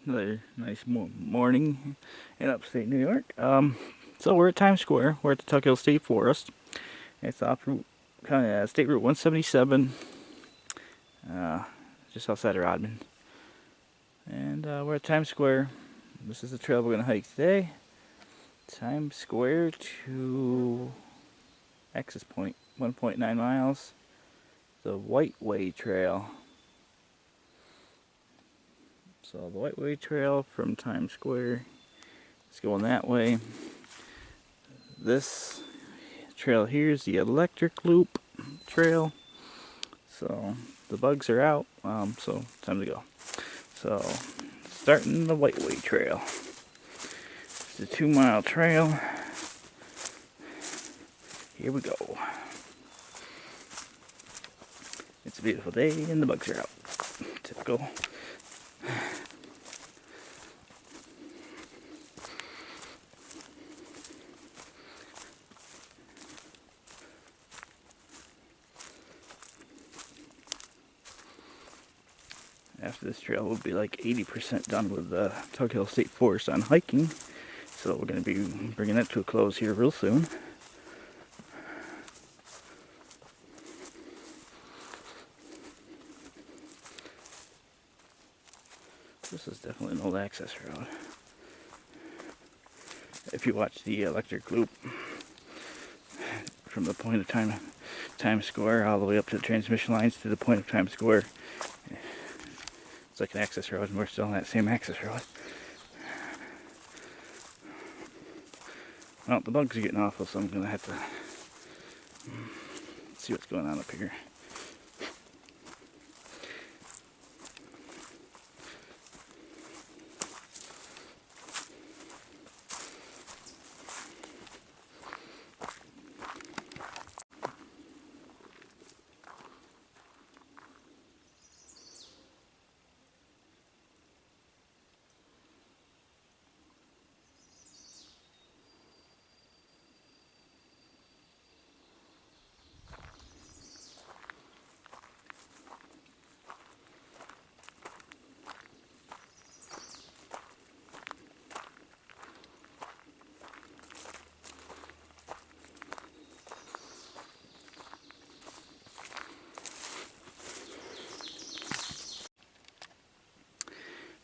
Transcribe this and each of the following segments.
Another nice morning in upstate New York. So we're at Times Square. We're at the Tuck Hill State Forest. It's off route, State Route 177, uh, just outside of Rodman. And we're at Times Square. This is the trail we're gonna hike today. Times Square to access point, 1.9 miles. The Whiteway Trail. So the Whiteway Trail from Times Square is going that way. This trail here is the electric loop trail. So the bugs are out, so time to go. So starting the Whiteway Trail. It's a 2-mile trail. Here we go. It's a beautiful day and the bugs are out. Typical. After this trail, we'll be like 80% done with the Tuck Hill State Forest on hiking. So we're going to be bringing that to a close here real soon. This is definitely an old access road. If you watch the electric loop from the point of Times Square all the way up to the transmission lines to the point of Times Square, it's like an access road, and we're still on that same access road. Well, the bugs are getting awful, so I'm going to have to see what's going on up here.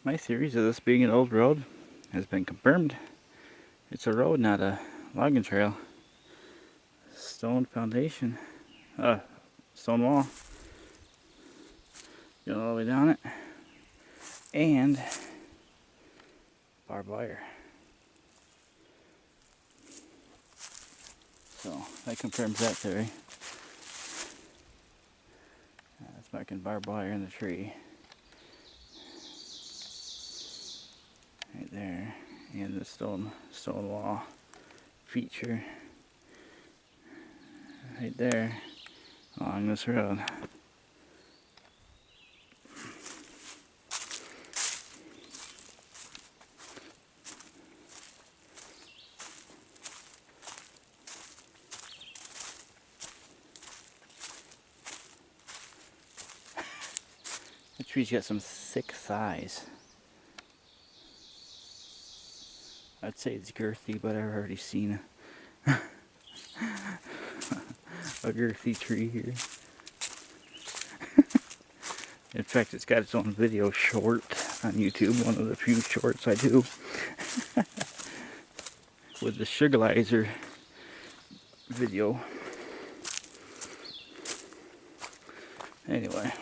My theories of this being an old road has been confirmed. It's a road, not a logging trail. Stone foundation, stone wall, going all the way down it, and barbed wire. So that confirms that theory. It's marking barbed wire in the tree. Right there, and the stone wall feature right there along this road. The tree's got some thick thighs. I'd say it's girthy, but I've already seen a girthy tree here. In fact, it's got its own video short on YouTube, one of the few shorts I do. With the Sugarizer video. Anyway.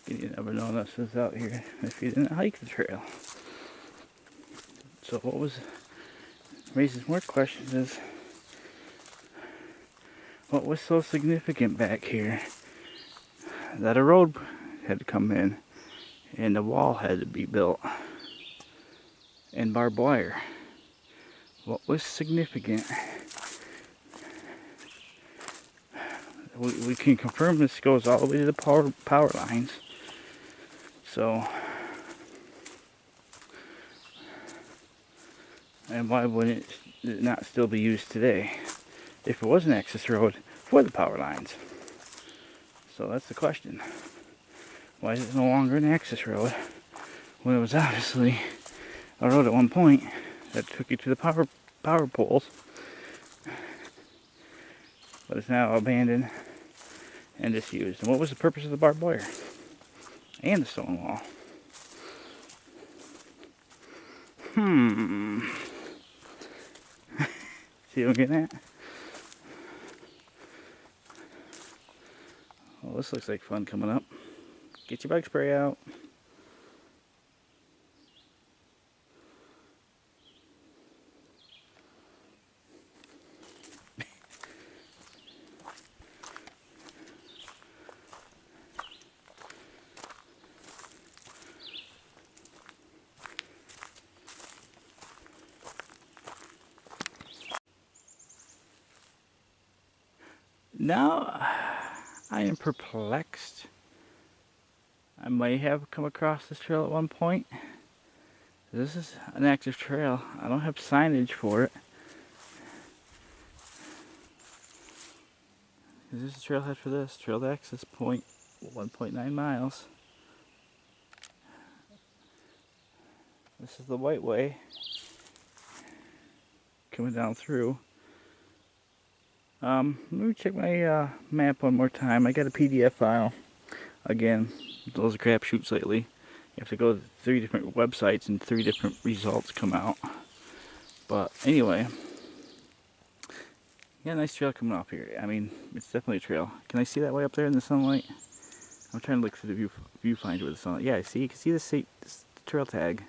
You never know this was out here if you didn't hike the trail. So what raises more questions is, what was so significant back here that a road had to come in and a wall had to be built and barbed wire? What was significant? We can confirm this goes all the way to the power lines. So, and why wouldn't it not still be used today? if it was an access road for the power lines. So that's the question. Why is it no longer an access road when it was obviously a road at one point that took you to the power poles, but it's now abandoned and disused? And what was the purpose of the barbed wire and the stone wall? See what I'm getting at? Well, this looks like fun coming up. Get your bike spray out. Now, I am perplexed. I might have come across this trail at one point. This is an active trail. I don't have signage for it. This is the trailhead for this. Trail to access point, 1.9 miles. This is the Whiteway coming down through. Let me check my map one more time. I got a PDF file. Again, those are crapshoots lately. You have to go to 3 different websites and 3 different results come out. But anyway, yeah, nice trail coming off here. I mean, it's definitely a trail. Can I see that way up there in the sunlight? I'm trying to look through the viewfinder with the sunlight. Yeah, I see. You can see this trail tag.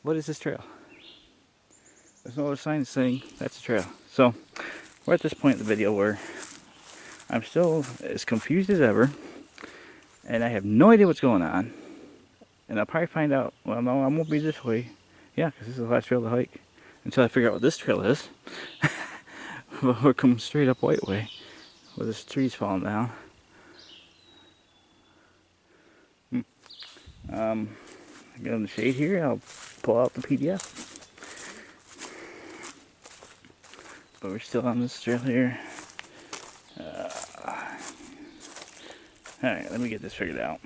What is this trail? There's no other sign saying that's a trail. So, we're at this point in the video where I'm still as confused as ever, and I have no idea what's going on. And I'll probably find out, well, no, I won't be this way. Yeah, because this is the last trail to hike. Until I figure out what this trail is. But we're coming straight up Whiteway, where this tree's falling down. Get in the shade here, I'll pull out the PDF. But we're still on this trail here. Alright, let me get this figured out.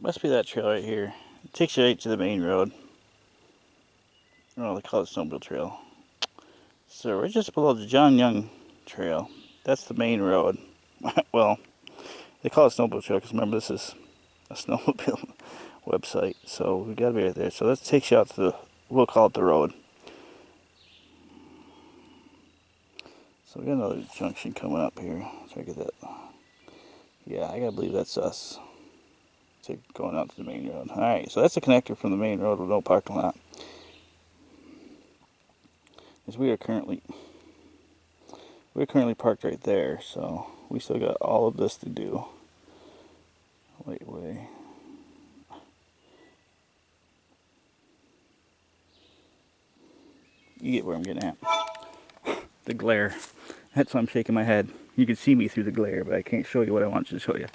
Must be that trail right here. It takes you right to the main road. Oh, they call it Snowmobile Trail. So we're just below the John Young Trail. That's the main road. Well, they call it Snowmobile Trail because remember this is a snowmobile website. So we gotta be right there. So that takes you out to the, we'll call it the road. So we got another junction coming up here. So I get that. Yeah, I gotta believe that's us. Going out to the main road. Alright, so that's a connector from the main road with no parking lot. As we're currently parked right there, so we still got all of this to do. Whiteway. You get where I'm getting at. The glare. That's why I'm shaking my head. You can see me through the glare, but I can't show you what I want to show you.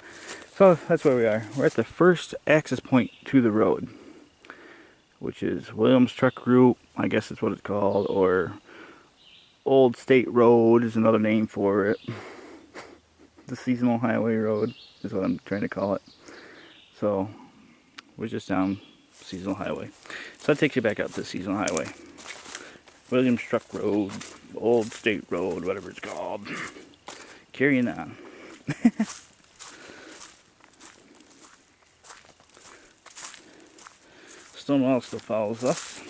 So that's where we are. We're at the first access point to the road, which is Williams Truck Route, I guess that's what it's called, or Old State Road is another name for it. The Seasonal Highway Road is what I'm trying to call it. So we're just down Seasonal Highway. So that takes you back out to Seasonal Highway. Williams Truck Road, Old State Road, whatever it's called. Carrying on. Stonewall still follows us.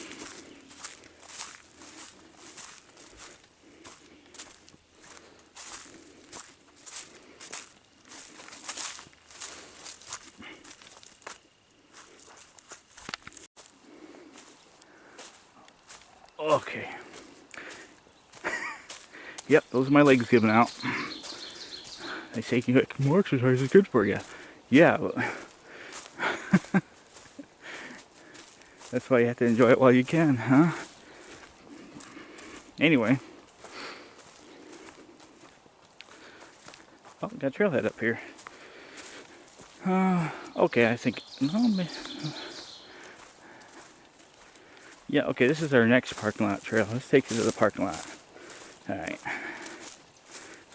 Okay. Yep, those are my legs giving out. They say more exercise is good for you. Yeah, but that's why you have to enjoy it while you can, huh? Anyway. Oh, got a trailhead up here. Okay, I think... No, Yeah, okay, this is our next parking lot trail. Let's take you to the parking lot. Alright.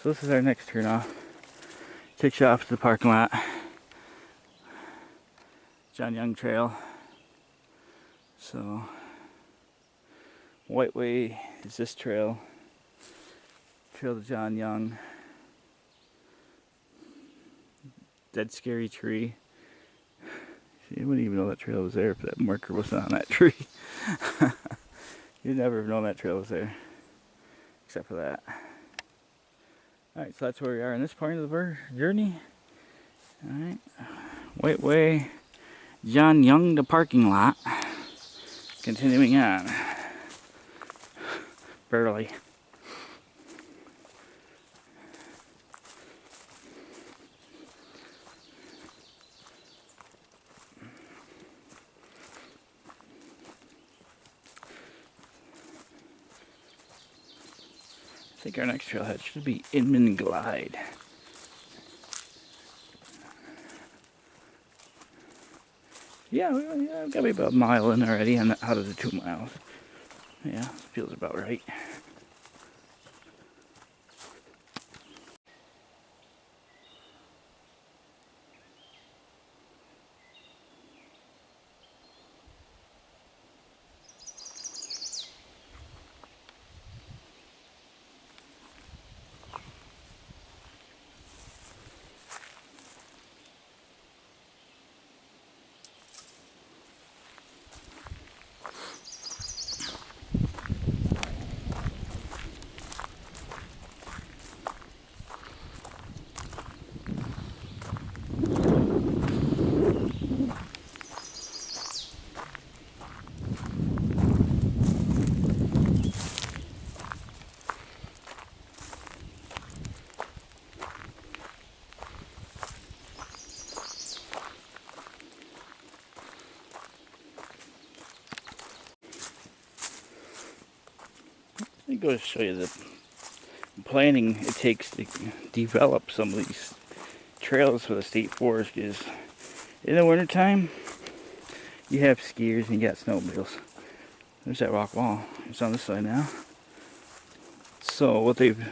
So this is our next turnoff. Takes you off to the parking lot. John Young Trail. So, Whiteway is this trail. Trail to John Young. Dead scary tree. You wouldn't even know that trail was there if that marker wasn't on that tree. You'd never have known that trail was there. Except for that. Alright, so that's where we are in this part of the journey. Alright. Whiteway, John Young, the parking lot. Continuing on. Barely. I think our next trailhead should be Inman Glide. Yeah, we've got to be about a mile in already and out of the 2 miles. Yeah, feels about right. Let me go to show you the planning it takes to develop some of these trails for the state forest. Is in the wintertime, you have skiers and you got snowmobiles. There's that rock wall. It's on this side now. So what they've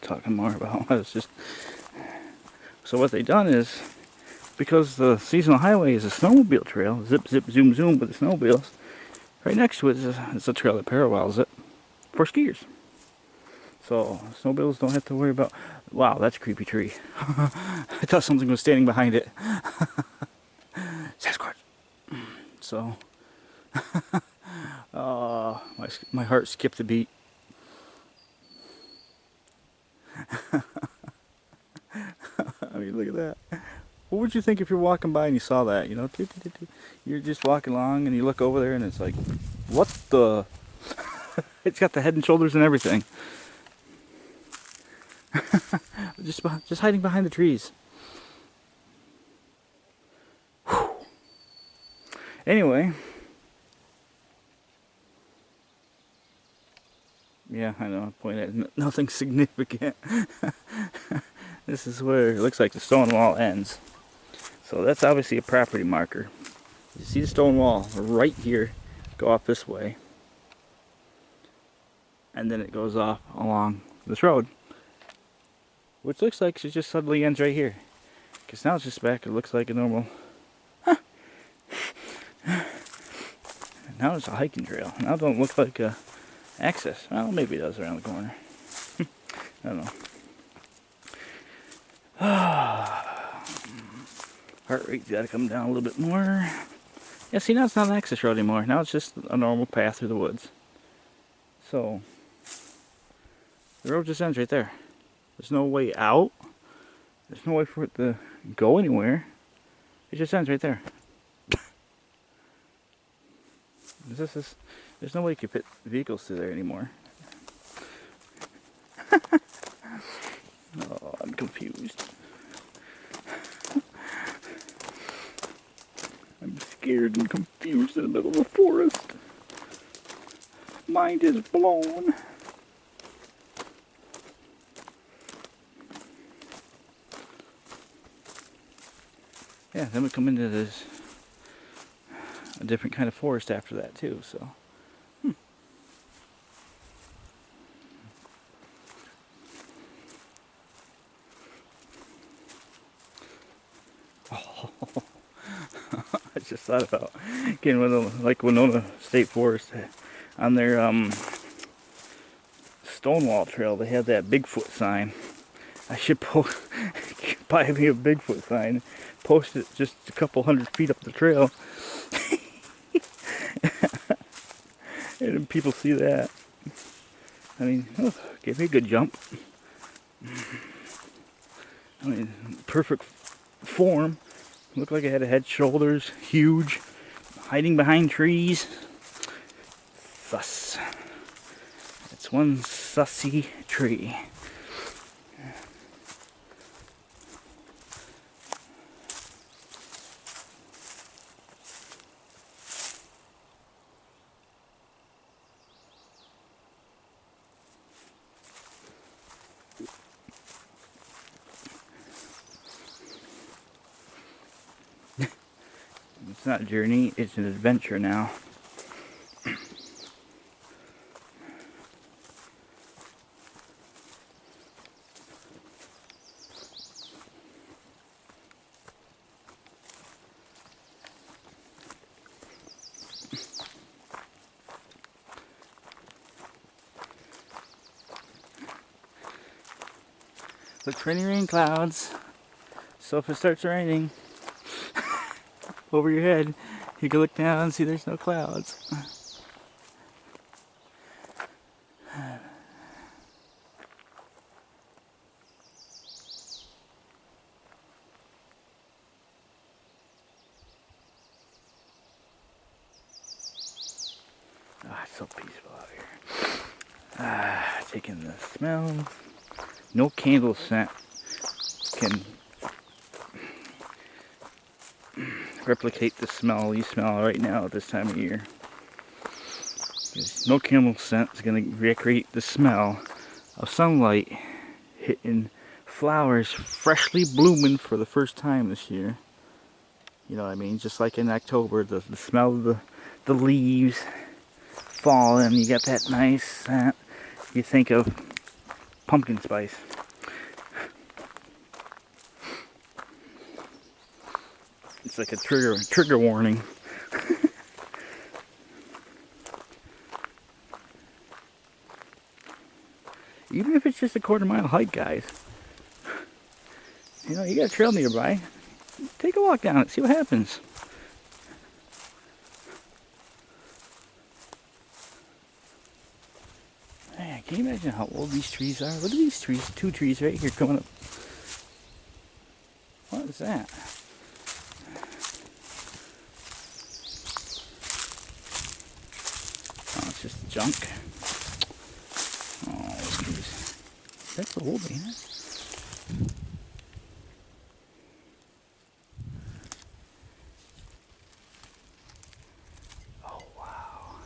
talking more about was just so what they've done is because the seasonal highway is a snowmobile trail, zip zip zoom zoom with the snowmobiles. Right next to it is a trail that parallels it for skiers. So snowmobiles don't have to worry about. Wow, that's a creepy tree. I thought something was standing behind it. Sasquatch. So, my heart skipped a beat. I mean, look at that. What would you think if you're walking by and you saw that? You know, you're just walking along and you look over there and it's like, what the? It's got the head and shoulders and everything. just hiding behind the trees. Whew. Anyway. Yeah, I know. Point at nothing significant. This is where it looks like the stone wall ends. So that's obviously a property marker. You see the stone wall right here, go off this way. And then it goes off along this road. Which looks like it just suddenly ends right here. Because now it's just back, it looks like a normal... Huh. Now it's a hiking trail. Now it don't look like a access. Well, maybe it does around the corner. I don't know. Heart rate's got to come down a little bit more. Yeah, see, now it's not an access road anymore. Now it's just a normal path through the woods. So, the road just ends right there. There's no way out. There's no way for it to go anywhere. It just ends right there. There's no way you can fit vehicles through there anymore. Oh, I'm confused. I'm scared and confused in the middle of the forest. Mind is blown. Yeah, then we come into this a different kind of forest after that too. So thought about getting one of like Winona State Forest on their Stonewall Trail. They have that Bigfoot sign. I should buy me a Bigfoot sign, post it just a couple 100 feet up the trail, and then people see that. I mean, oh, give me a good jump. I mean, perfect form. Looked like it had a head, shoulders, huge, hiding behind trees. Sus. It's one sussy tree. It's not a journey, it's an adventure now. Look for any rain clouds. So if it starts raining over your head, you can look down and see there's no clouds. Ah, it's so peaceful out here. Ah, taking the smells. No candle scent can replicate the smell you smell right now at this time of year. No candle scent is going to recreate the smell of sunlight hitting flowers freshly blooming for the first time this year. You know what I mean? Just like in October, the smell of the leaves falling, you got that nice scent. You think of pumpkin spice. It's like a trigger warning. Even if it's just a quarter-mile hike, guys. You know, you got a trail nearby. Take a walk down it, see what happens. Man, can you imagine how old these trees are? Look at these trees, 2 trees right here coming up. What is that? Oh, it's just junk. Oh, those trees. That's old, ain't it? Oh, wow.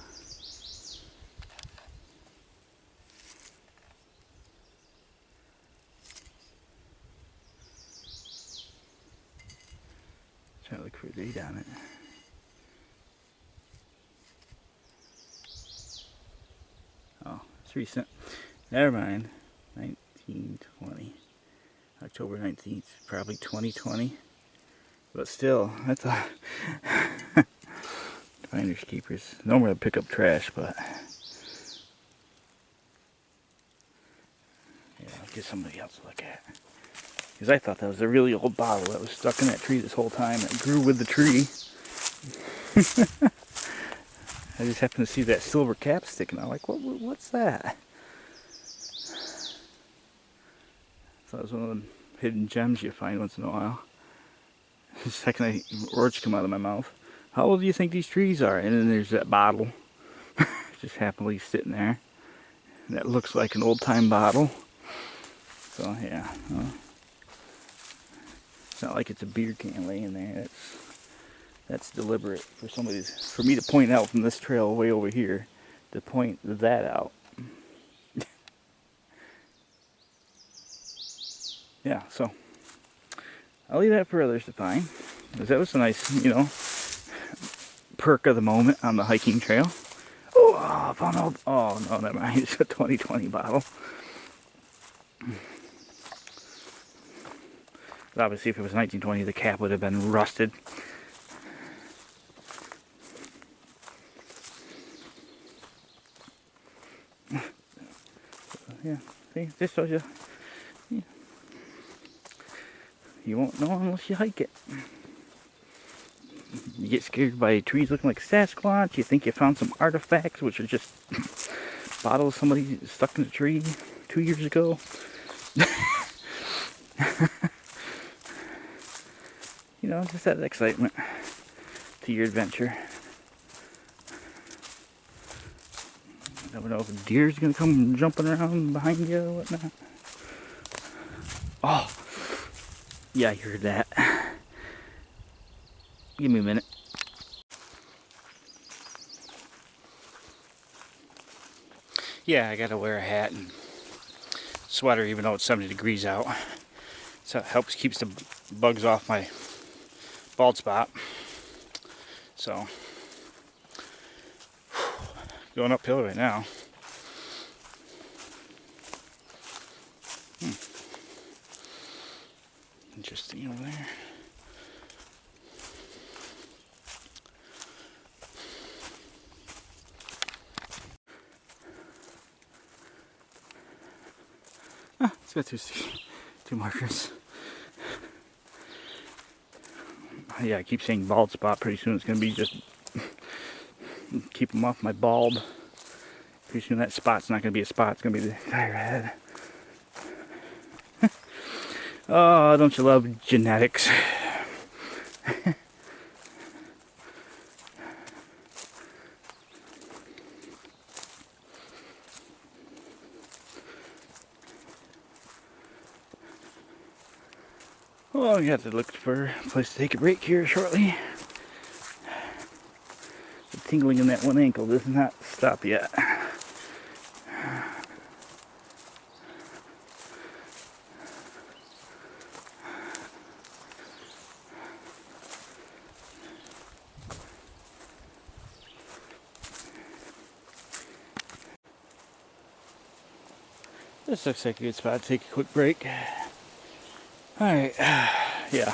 Try to look for a date on it. Oh, it's recent. Never mind. 1920. October 19th. Probably 2020. But still, that's a... Finders keepers. Normally I'd pick up trash, but... Yeah, I'll get somebody else to look at. Because I thought that was a really old bottle that was stuck in that tree this whole time. It grew with the tree. I just happened to see that silver cap sticking out. Like, what's that? So it was one of the hidden gems you find once in a while. The second words come out of my mouth. How old do you think these trees are? And then there's that bottle. Just happily sitting there. And that looks like an old-time bottle. So, yeah. It's not like it's a beer can laying there. That's deliberate for me to point out from this trail way over here, to point that out. Yeah, so I'll leave that for others to find, because that was a nice, you know, perk of the moment on the hiking trail. Oh, I found out. Oh no, never mind. It's a 2020 bottle. But obviously, if it was 1920, the cap would have been rusted. Yeah, see, this shows you. Yeah. You won't know unless you hike it. You get scared by trees looking like Sasquatch. You think you found some artifacts, which are just bottles somebody stuck in a tree 2 years ago. You know, just that excitement to your adventure. You never know if a deer's gonna come jumping around behind you or whatnot. Oh, yeah, I heard that. Give me a minute. Yeah, I gotta wear a hat and sweater even though it's 70 degrees out. So it helps keeps the bugs off my bald spot. So going uphill right now. Interesting over there. Ah, it's got two markers. Yeah, I keep saying bald spot. Pretty soon it's gonna be just keep them off my bald. Pretty soon that spot's not gonna be a spot. It's gonna be the entire head. Oh, don't you love genetics? Well, we have to look for a place to take a break here shortly. The tingling in that one ankle does not stop yet. This looks like a good spot to take a quick break. Alright, yeah.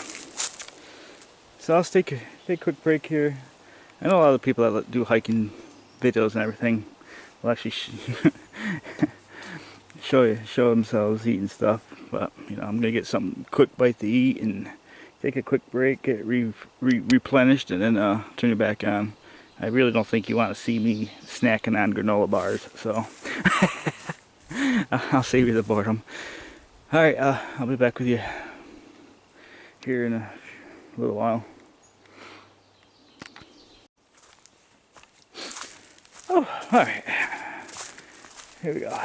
So I'll take a quick break here. I know a lot of people that do hiking videos and everything will actually show themselves eating stuff, but you know, I'm gonna get some quick bite to eat and take a quick break, get replenished, and then turn it back on. I really don't think you want to see me snacking on granola bars, so I'll save you the boredom. Alright, I'll be back with you here in a little while. Oh, alright. Here we go.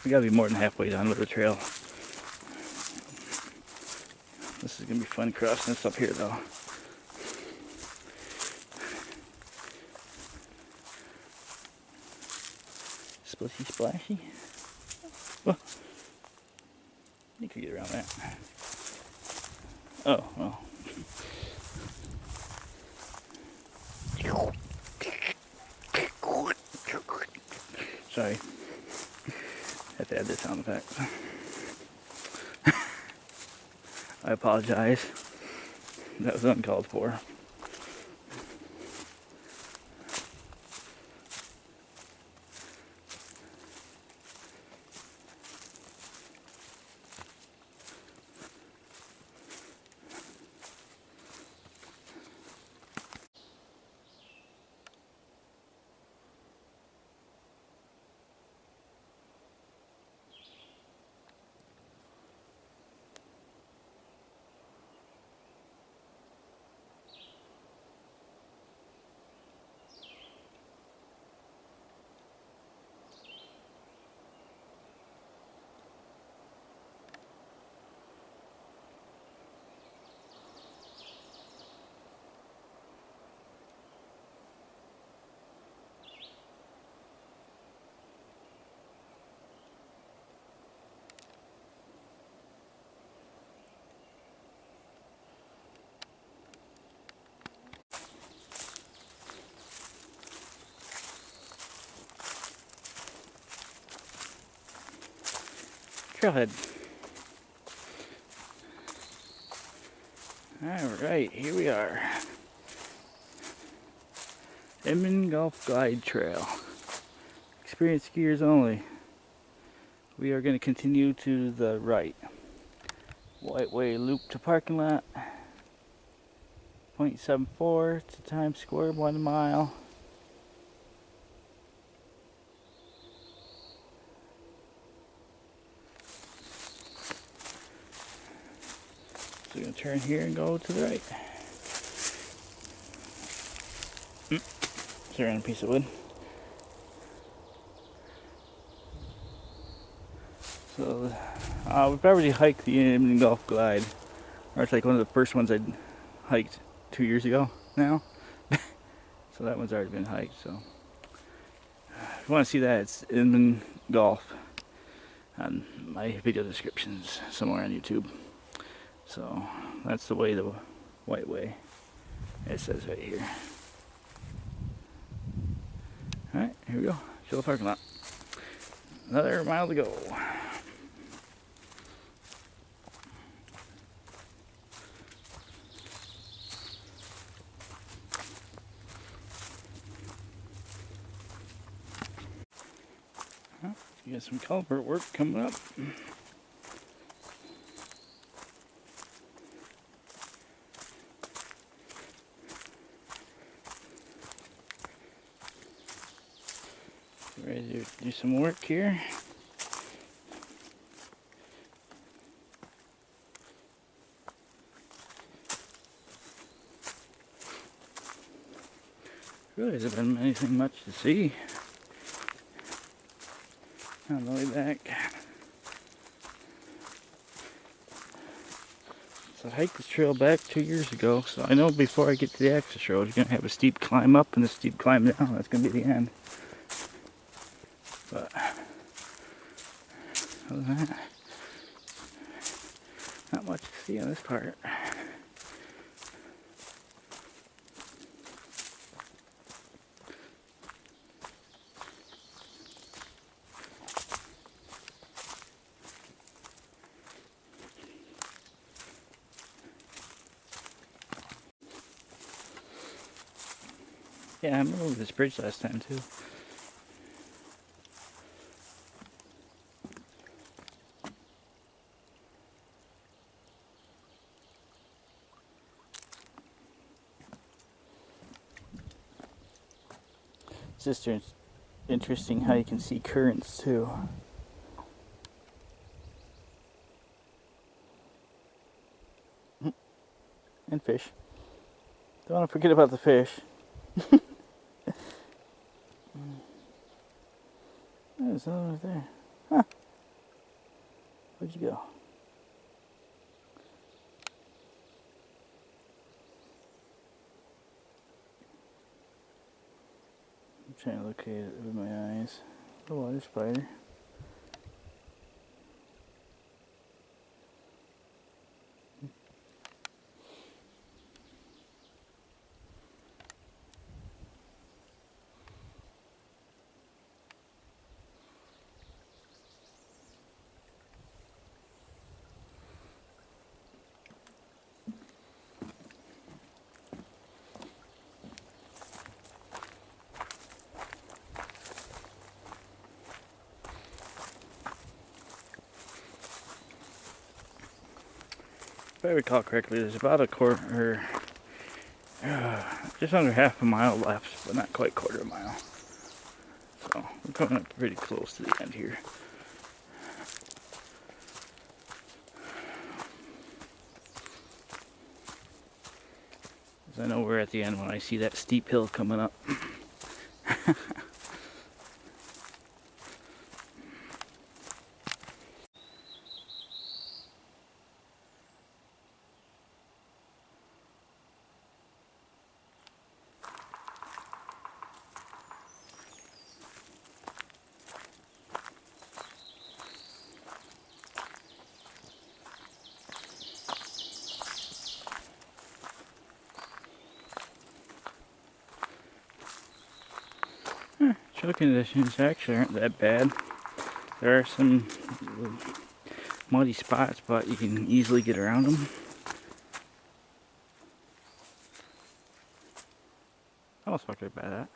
We gotta be more than halfway done with the trail. This is gonna be fun crossing this up here though. Splishy splashy. Oh, you could get around that. Oh, well. Sorry. Have to add this sound effect. I apologize. That was uncalled for. Trailhead. Alright, here we are. Edmond Golf Guide Trail. experienced skiers only. We are going to continue to the right. Whiteway loop to parking lot. 0.74 to Times Square, 1 mile. So we're going to turn here and go to the right. Surround a piece of wood. So we've already hiked the Indian Gulf Glide. Or it's like one of the first ones I hiked 2 years ago now. So that one's already been hiked. So if you want to see that, it's Indian Gulf on my video descriptions somewhere on YouTube. So that's the way, the Whiteway, it says right here. Alright, here we go. Show the parking lot. Another mile to go. You got some culvert work coming up. Ready to do some work here. Really hasn't been anything much to see on the way back. So I hiked this trail back 2 years ago, so I know before I get to the access road, you're going to have a steep climb up and a steep climb down. That's going to be the end. But other than that, not much to see on this part. Yeah, I remember this bridge last time too. It's just interesting how you can see currents too. And fish. Don't want to forget about the fish. There's another one right there. Huh. Where'd you go? I'm trying to locate it with my eyes. The water spider. If I recall correctly, there's about a quarter, just under half a mile left, but not quite quarter of a mile. So we're coming up pretty close to the end here. As I know we're at the end when I see that steep hill coming up. Trail conditions actually aren't that bad. There are some muddy spots, but you can easily get around them. I almost walked right by that.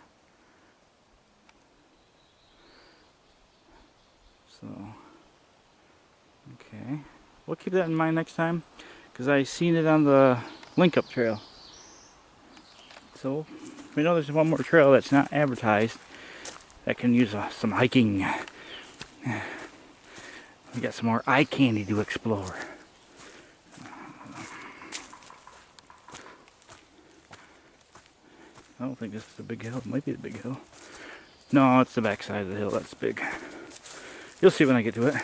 So, okay. We'll keep that in mind next time, because I seen it on the link-up trail. So, we know there's one more trail that's not advertised that can use some hiking. We got some more eye candy to explore. I don't think this is the big hill. It might be the big hill. No, it's the back side of the hill. That's big. You'll see when I get to it.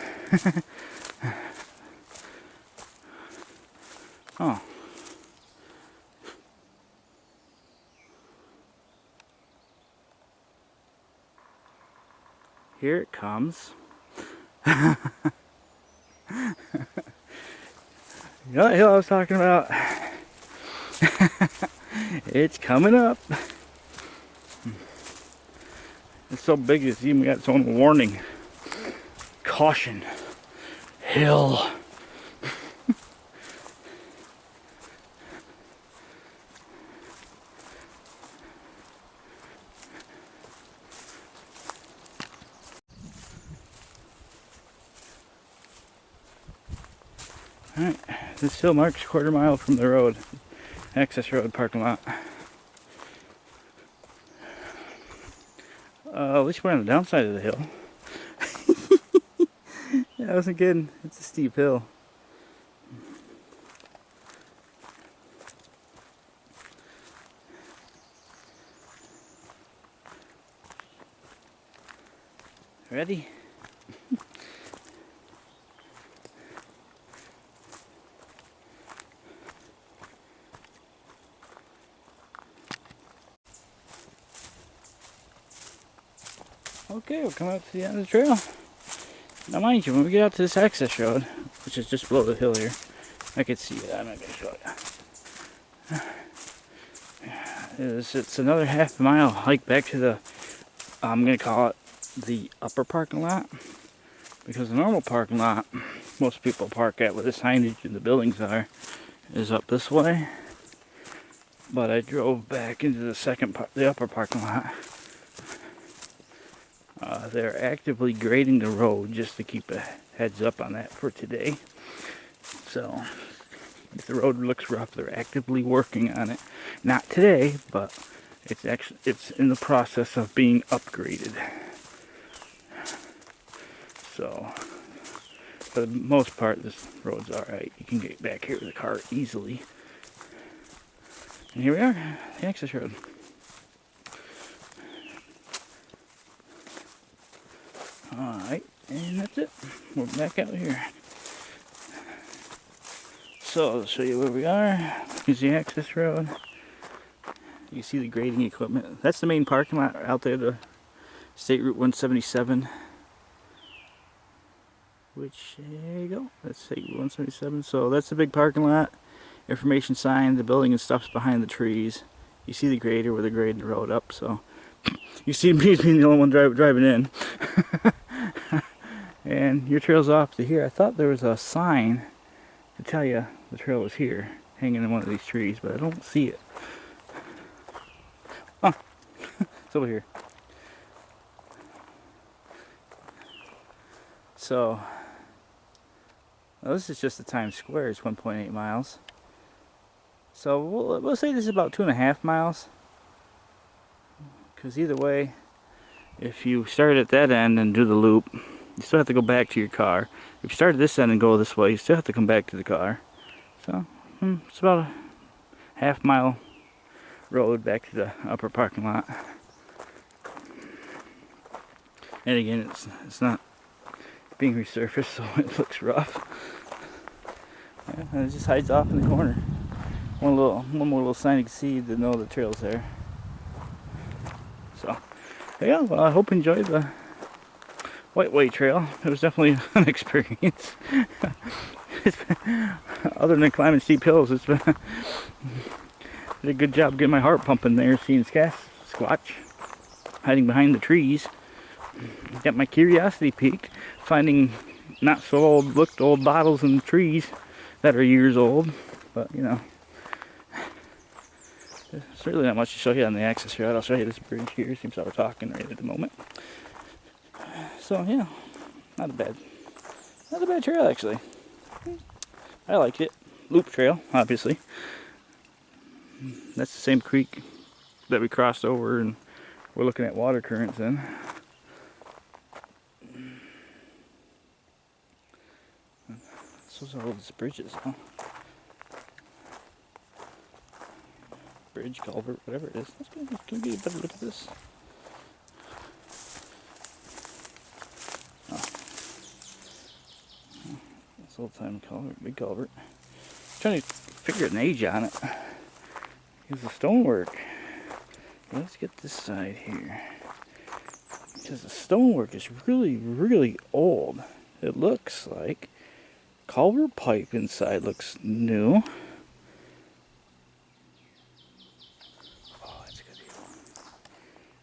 Oh. Here it comes. You know that hill I was talking about? It's coming up. It's so big it's even got its own warning. Caution. Hill. Alright, this hill marks a quarter mile from the road. Access road parking lot. At least we're on the downside of the hill. Yeah, I wasn't kidding. It's a steep hill. Ready? Okay, we'll come out to the end of the trail. Now mind you, when we get out to this access road, which is just below the hill here, I can see it, I'm not going to show you. It's another half mile hike back to the, I'm going to call it the upper parking lot. Because the normal parking lot, most people park at where the signage and the buildings are, is up this way. But I drove back into the upper parking lot. They're actively grading the road, just to keep a heads up on that for today. So, if the road looks rough, they're actively working on it. Not today, but it's in the process of being upgraded. So, for the most part, this road's alright. You can get back here with a car easily. And here we are, the access road. Alright, and that's it. We're back out here. So, I'll show you where we are. Here's the access road. You see the grading equipment. That's the main parking lot out there, the State Route 177. Which, there you go. That's State Route 177. So, that's the big parking lot. Information sign, the building and stuff's behind the trees. You see the grader where they're grading the road up, so you see me being the only one driving in. And your trail's off to here. I thought there was a sign to tell you the trail was here, hanging in one of these trees, but I don't see it. Oh, it's over here. So, well, this is just the Times Square. It's 1.8 miles. So we'll say this is about 2.5 miles. Because either way, if you start at that end and do the loop, you still have to go back to your car. If you start at this end and go this way, you still have to come back to the car. So, it's about a half-mile road back to the upper parking lot. And again, it's not being resurfaced, so it looks rough. Yeah, and it just hides off in the corner. One more little sign you can see to know the trail's there. So, yeah, well, I hope you enjoyed the Whiteway trail. It was definitely an experience. Other than climbing steep hills, it's been did a good job getting my heart pumping there, seeing Squatch hiding behind the trees. Got my curiosity piqued, finding not so old bottles in the trees that are years old. But you know, there's really not much to show you on the access road. I'll show you this bridge here. Seems like we're talking right at the moment. So yeah, Not a bad trail actually. I liked it. Loop trail, obviously. That's the same creek that we crossed over, and we're looking at water currents in. Those are all these bridges, huh? Bridge, culvert, whatever it is. Can we get a better look at this? Oh. It's old time culvert, big culvert. I'm trying to figure an age on it. Here's the stonework. Let's get this side here. Because the stonework is really, really old. It looks like culvert pipe inside looks new. Oh, that's a good deal.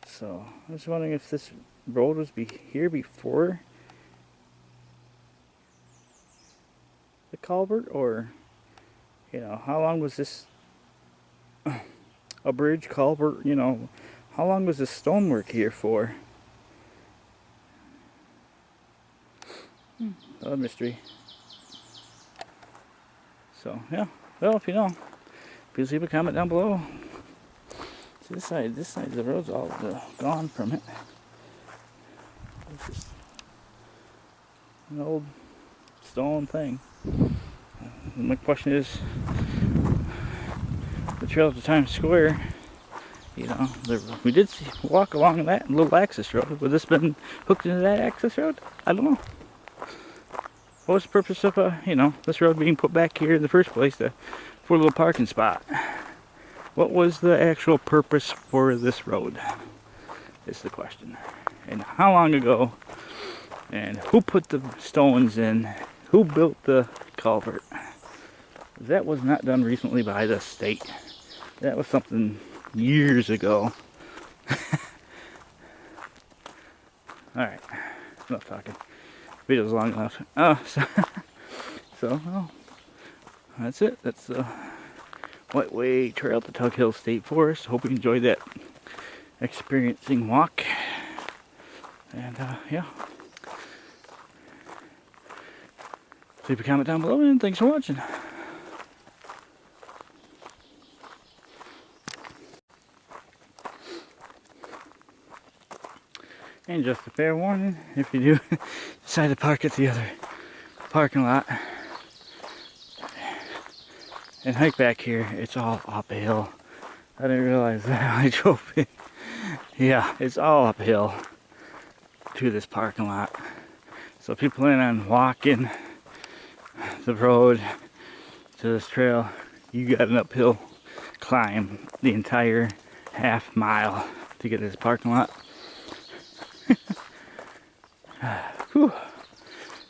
So, I was wondering if this road was here before the culvert, or, you know, how long was this a bridge, culvert, you know, how long was this stonework here for? Another mystery. So, yeah, well, if you know, please leave a comment down below. See, this side of the road's all gone from it. It's just an old stone thing. And my question is, the trail to Times Square, you know, we did walk along that little access road. Would this been hooked into that access road? I don't know. What was the purpose of, you know, this road being put back here in the first place for a little parking spot? What was the actual purpose for this road? Is the question. And how long ago? And who put the stones in? Who built the culvert? That was not done recently by the state. That was something years ago. Alright, enough talking. Video's long enough. Oh, well, that's it. That's the Whiteway Trail to Tug Hill State Forest. Hope you enjoyed that experiencing walk. And yeah. Leave a comment down below, and thanks for watching. And just a fair warning, if you do decide to park at the other parking lot and hike back here, it's all uphill. I didn't realize that when I drove in. Yeah, it's all uphill to this parking lot. So if you plan on walking the road to this trail, you got an uphill climb the entire half mile to get to this parking lot. Whew.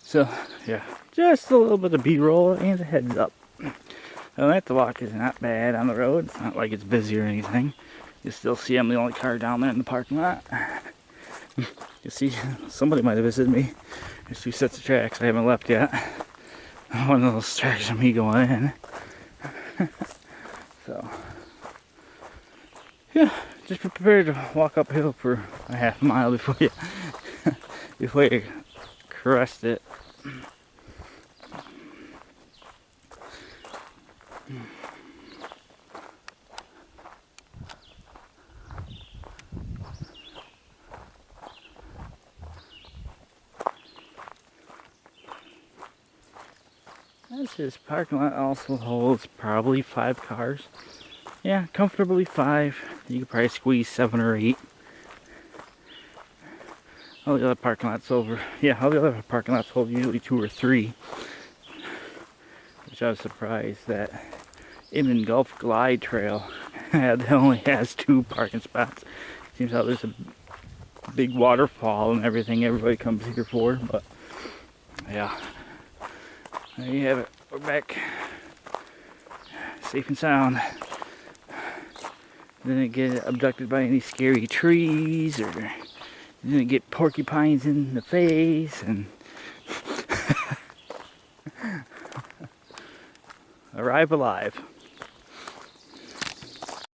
So yeah, just a little bit of B-roll and a heads up. Well, that the walk is not bad on the road. It's not like it's busy or anything. You still see I'm the only car down there in the parking lot. You see, somebody might have visited me. There's 2 sets of tracks I haven't left yet. One of those tracks of me going in. So yeah, just be prepared to walk uphill for a half mile before you crest it. This parking lot also holds probably 5 cars. Yeah, comfortably 5. You could probably squeeze 7 or 8. All the other parking lots all the other parking lots hold usually 2 or 3. Which I was surprised that Inman Gulf Glide Trail only has 2 parking spots. Seems how there's a big waterfall and everything everybody comes here for, but yeah. There you have it. We're back. Safe and sound. Didn't get abducted by any scary trees, or didn't get porcupines in the face, and arrive alive.